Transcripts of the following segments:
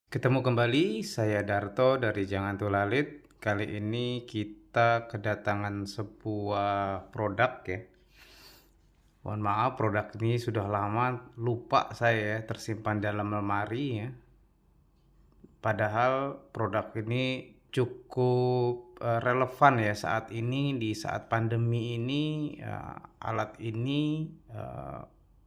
Ketemu kembali, saya Darto dari Jangan Tulalit. Kali ini kita kedatangan sebuah produk ya. Mohon maaf, produk ini sudah lama lupa saya ya, tersimpan dalam lemari ya. Padahal produk ini cukup relevan ya saat ini, di saat pandemi ini. Alat ini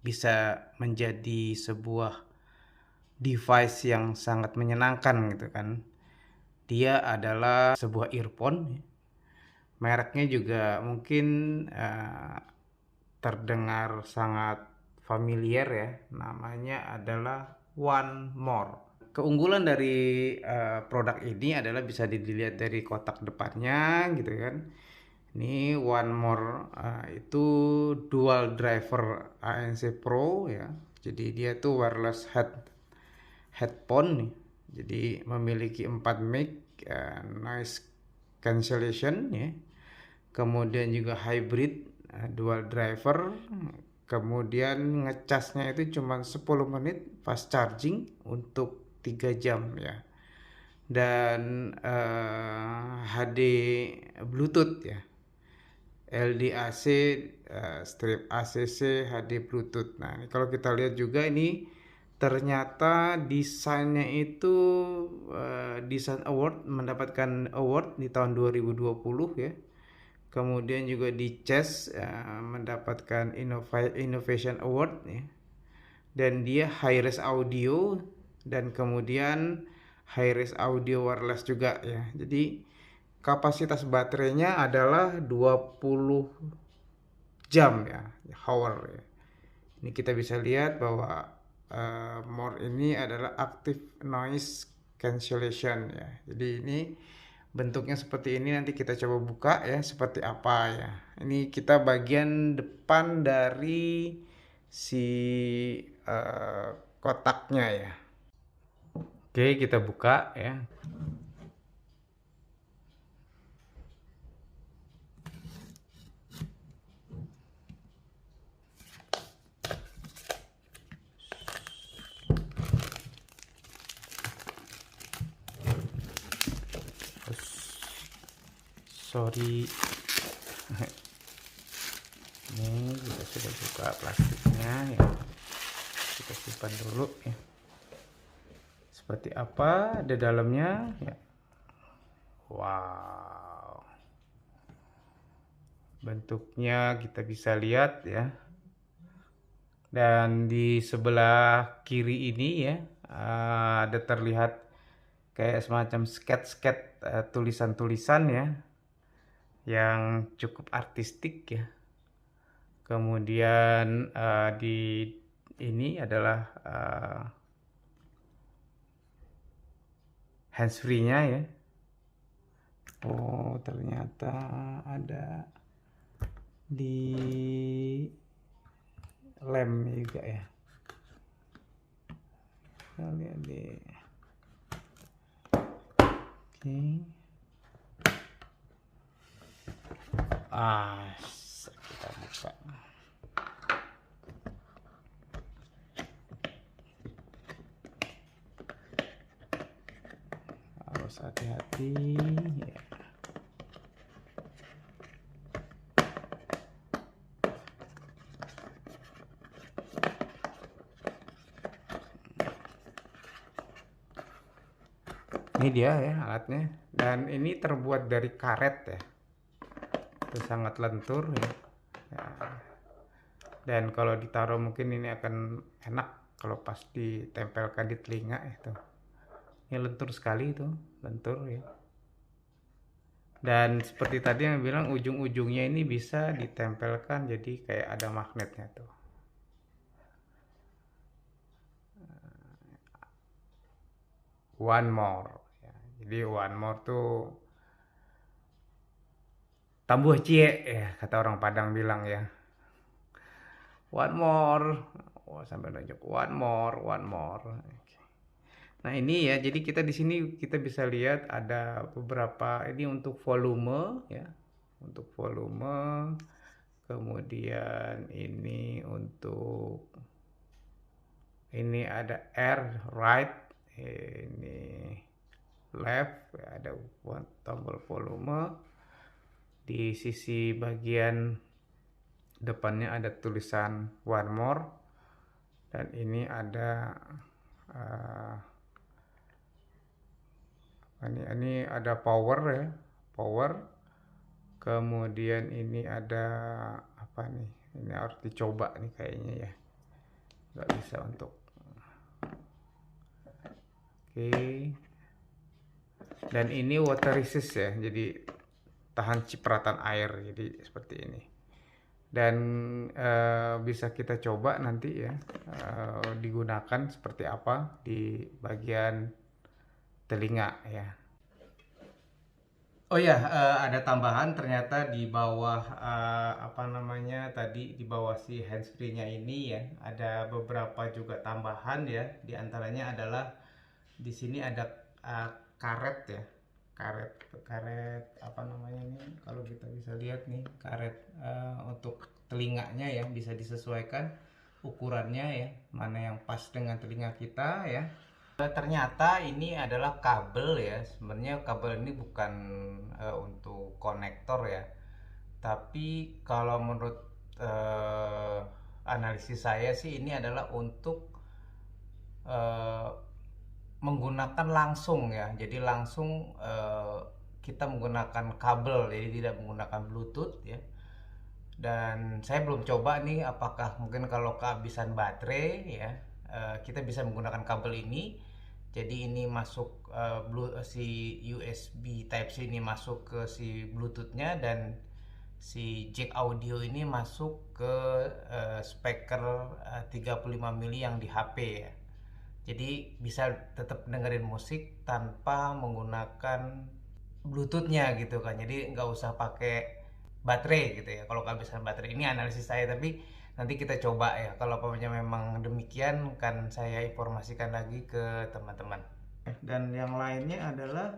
bisa menjadi sebuah device yang sangat menyenangkan gitu kan. Dia adalah sebuah earphone, mereknya juga mungkin terdengar sangat familiar ya, namanya adalah One More. Keunggulan dari produk ini adalah bisa dilihat dari kotak depannya gitu kan. Ini One More itu dual driver ANC Pro ya. Jadi dia tuh wireless headphone nih. Jadi memiliki 4 mic, noise cancellation ya. Kemudian juga hybrid, dual driver. Kemudian ngecasnya itu cuma 10 menit fast charging untuk 3 jam ya. Dan HD Bluetooth ya. LDAC, strip ACC, HD Bluetooth. Nah, ini kalau kita lihat juga ini ternyata desainnya itu Design Award, mendapatkan award di tahun 2020 ya. Kemudian juga di CES mendapatkan Innovation Award ya. Dan dia high res audio dan kemudian high res audio wireless juga ya. Jadi kapasitas baterainya adalah 20 jam ya, hour ya. Ini kita bisa lihat bahwa More ini adalah active noise cancellation ya. Jadi ini bentuknya seperti ini, nanti kita coba buka ya seperti apa ya. Ini kita bagian depan dari si kotaknya ya. Oke, kita buka ya. Sorry. Ini kita sudah buka plastiknya ya. Kita simpan dulu ya. Seperti apa di dalamnya ya. Wow. Bentuknya kita bisa lihat ya. Dan di sebelah kiri ini ya ada terlihat kayak semacam sket-sket tulisan-tulisan ya yang cukup artistik ya. Kemudian di ini adalah handsfree-nya ya. Oh, ternyata ada di lem juga ya. Kita lihat deh. Oke. Kita buka. Harus hati-hati ya. Ini dia ya alatnya, dan ini terbuat dari karet ya. Itu sangat lentur ya. Dan kalau ditaruh mungkin ini akan enak kalau pas ditempelkan di telinga itu. Ini lentur sekali itu, lentur ya. Dan seperti tadi yang bilang, ujung-ujungnya ini bisa ditempelkan jadi kayak ada magnetnya tuh. One more ya. Jadi one more tuh tambuh cie ya, kata orang Padang bilang ya. One more. Oh, sampai nunjuk one more, one more. Nah, ini ya, jadi kita di sini kita bisa lihat ada beberapa, ini untuk volume ya. Untuk volume. Kemudian ini untuk, ini ada air right ini left, ada tombol volume. Di sisi bagian depannya ada tulisan one more, dan ini ada ini ada power ya, power. Kemudian ini ada apa nih, ini harus dicoba nih kayaknya ya, nggak bisa untuk oke. Dan ini water resist ya, jadi tahan cipratan air, jadi seperti ini. Dan bisa kita coba nanti ya, digunakan seperti apa di bagian telinga ya. Oh ya, ada tambahan ternyata di bawah apa namanya tadi, di bawah si handsfree-nya ini ya, ada beberapa juga tambahan ya. Di antaranya adalah di sini ada karet ya, karet apa namanya ini, kalau kita bisa lihat nih, karet untuk telinganya ya, bisa disesuaikan ukurannya ya, mana yang pas dengan telinga kita ya. Ternyata ini adalah kabel ya. Sebenarnya kabel ini bukan untuk konektor ya, tapi kalau menurut analisis saya sih ini adalah untuk menggunakan langsung ya. Jadi langsung kita menggunakan kabel, jadi tidak menggunakan Bluetooth ya. Dan saya belum coba nih apakah mungkin kalau kehabisan baterai ya, kita bisa menggunakan kabel ini. Jadi ini masuk si USB Type C ini masuk ke si Bluetooth-nya, dan si jack audio ini masuk ke speaker 35 mili yang di HP ya. Jadi bisa tetap dengerin musik tanpa menggunakan Bluetooth-nya gitu kan. Jadi nggak usah pakai baterai gitu ya kalau kehabisan baterai. Ini analisis saya, tapi nanti kita coba ya. Kalau memang demikian kan saya informasikan lagi ke teman-teman. Dan yang lainnya adalah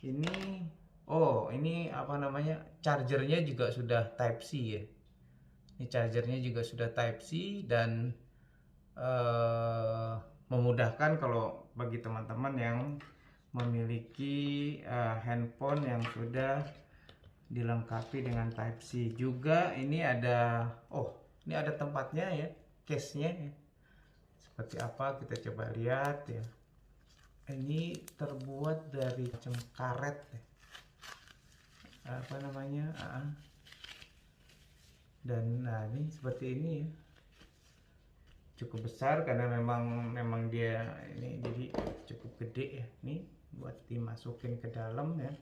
ini, oh ini apa namanya, chargernya juga sudah Type C ya. Ini chargernya juga sudah Type C, dan memudahkan kalau bagi teman-teman yang memiliki handphone yang sudah dilengkapi dengan Type C. Juga ini ada, oh ini ada tempatnya ya, case-nya ya. Seperti apa kita coba lihat ya. Ini terbuat dari macam karet ya, apa namanya, dan nah ini seperti ini ya, cukup besar karena memang dia ini jadi cukup gede ya. Ini buat dimasukin ke dalam ya,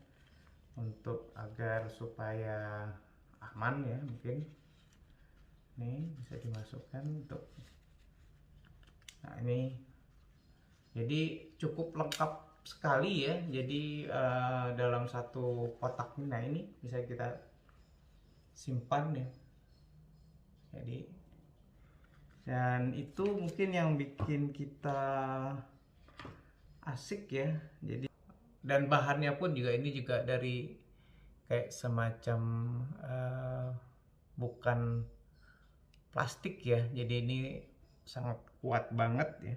untuk agar supaya aman ya, mungkin ini bisa dimasukkan untuk, nah ini jadi cukup lengkap sekali ya. Jadi dalam satu kotak ini, nah ini bisa kita simpan ya. Jadi, dan itu mungkin yang bikin kita asik ya. Jadi, dan bahannya pun juga ini juga dari kayak semacam bukan plastik ya. Jadi ini sangat kuat banget ya,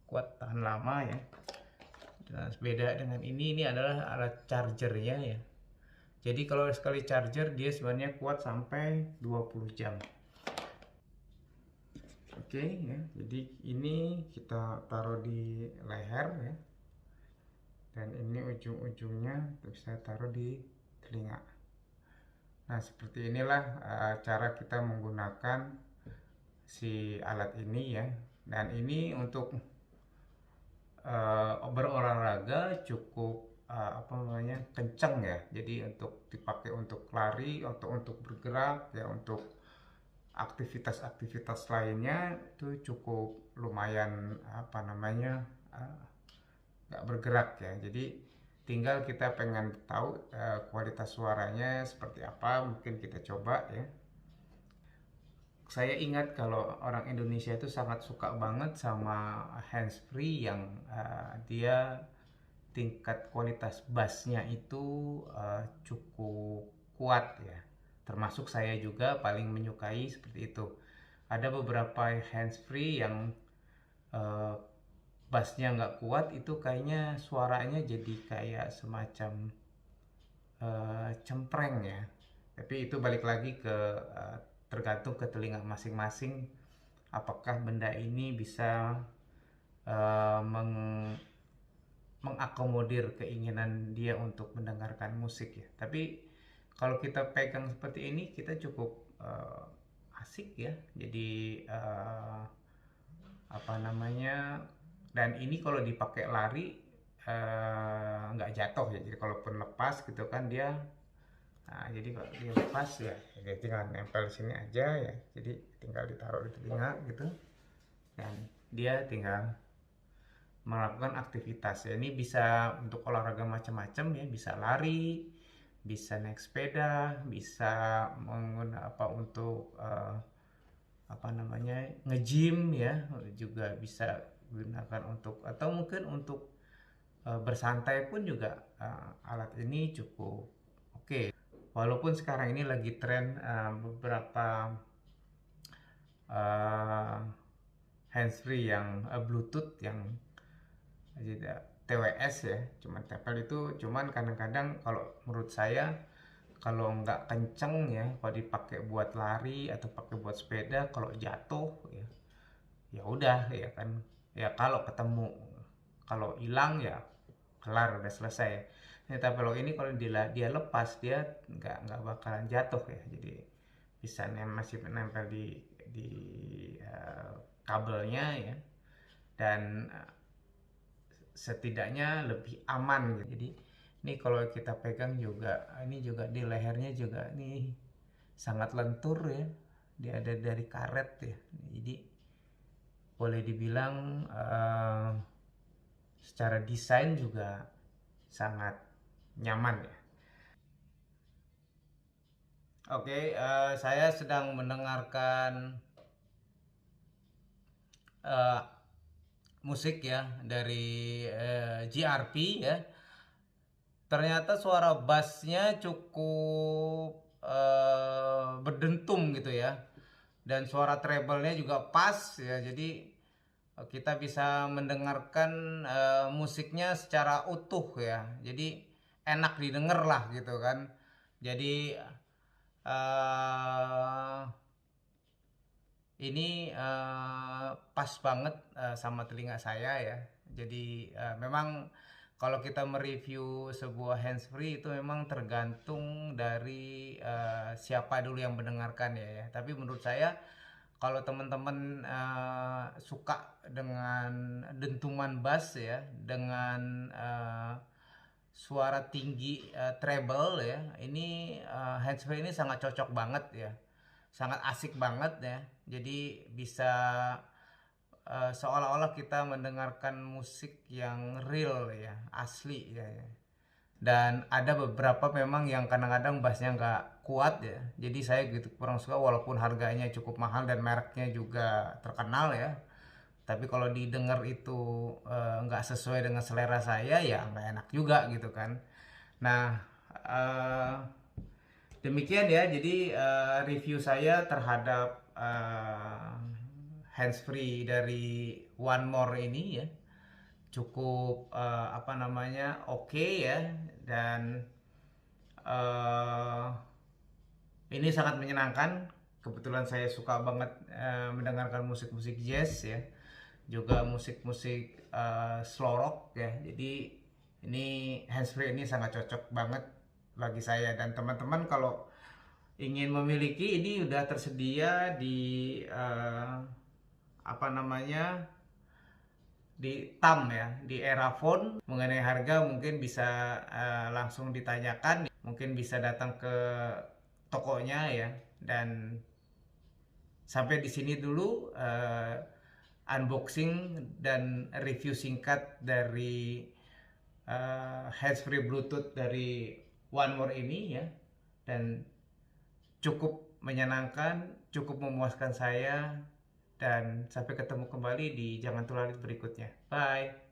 kuat tahan lama ya. Dan beda dengan ini adalah alat chargernya ya. Jadi kalau sekali charger dia sebenarnya kuat sampai 20 jam. Oke ya, jadi ini kita taruh di leher ya, dan ini ujung-ujungnya bisa taruh di telinga. Nah seperti inilah cara kita menggunakan si alat ini ya. Dan ini untuk berolahraga cukup apa namanya, kencang ya. Jadi untuk dipakai untuk lari atau untuk bergerak ya, untuk aktivitas-aktivitas lainnya itu cukup lumayan apa namanya, nggak bergerak ya. Jadi tinggal kita pengen tahu kualitas suaranya seperti apa, mungkin kita coba ya. Saya ingat kalau orang Indonesia itu sangat suka banget sama handsfree yang dia tingkat kualitas bassnya itu cukup kuat ya. Termasuk saya juga paling menyukai seperti itu. Ada beberapa handsfree yang bassnya nggak kuat, itu kayaknya suaranya jadi kayak semacam cempreng ya. Tapi itu balik lagi ke tergantung ke telinga masing-masing, apakah benda ini bisa mengakomodir keinginan dia untuk mendengarkan musik ya. Tapi kalau kita pegang seperti ini, kita cukup asik ya. Jadi apa namanya, dan ini kalau dipakai lari nggak jatuh ya. Jadi kalaupun lepas gitu kan dia, nah jadi kalau dia lepas ya, dia tinggal nempel di sini aja ya. Jadi tinggal ditaruh di telinga gitu, dan dia tinggal melakukan aktivitas ya. Ini bisa untuk olahraga macam-macam ya, bisa lari, bisa naik sepeda, bisa menggunakan apa untuk apa namanya, nge-gym ya, juga bisa gunakan untuk, atau mungkin untuk bersantai pun juga alat ini cukup oke. Walaupun sekarang ini lagi tren beberapa handsfree yang Bluetooth yang TWS ya, cuman tempel itu, cuman kadang-kadang kalau menurut saya kalau nggak kenceng ya, kalau dipakai buat lari atau pakai buat sepeda, kalau jatuh ya, ya udah ya kan, ya kalau ketemu, kalau hilang ya kelar, udah selesai. Tapi kalau ini kalau dia lepas, dia nggak bakalan jatuh ya, jadi bisa masih nempel di kabelnya ya, dan setidaknya lebih aman gitu. Jadi ini kalau kita pegang juga, ini juga di lehernya juga nih sangat lentur ya, dia ada dari karet ya, jadi boleh dibilang secara desain juga sangat nyaman ya. Oke, saya sedang mendengarkan musik ya dari GRP ya. Ternyata suara bassnya cukup berdentum gitu ya, dan suara treble-nya juga pas ya. Jadi kita bisa mendengarkan musiknya secara utuh ya, jadi enak didengar lah gitu kan. Jadi ini pas banget sama telinga saya ya. Jadi memang kalau kita mereview sebuah handsfree itu memang tergantung dari siapa dulu yang mendengarkan ya. Tapi menurut saya kalau teman-teman suka dengan dentuman bass ya, dengan suara tinggi treble ya, ini handsfree ini sangat cocok banget ya, sangat asik banget ya. Jadi bisa seolah-olah kita mendengarkan musik yang real ya, asli ya. Dan ada beberapa memang yang kadang-kadang bassnya nggak kuat ya, jadi saya gitu kurang suka, walaupun harganya cukup mahal dan mereknya juga terkenal ya. Tapi kalau didengar itu nggak sesuai dengan selera saya ya nggak enak juga gitu kan. Nah, demikian ya, jadi review saya terhadap handsfree dari One More ini ya, cukup apa namanya, oke ya. Dan ini sangat menyenangkan. Kebetulan saya suka banget mendengarkan musik-musik jazz ya, juga musik-musik slow rock ya. Jadi ini handsfree ini sangat cocok banget bagi saya dan teman-teman. Kalau ingin memiliki, ini udah tersedia di apa namanya, di TAM ya, di Erafone. Mengenai harga mungkin bisa langsung ditanyakan, mungkin bisa datang ke tokonya ya. Dan sampai di sini dulu unboxing dan review singkat dari handsfree Bluetooth dari One More ini ya, dan cukup menyenangkan, cukup memuaskan saya. Dan sampai ketemu kembali di Jangan Tulalit berikutnya. Bye.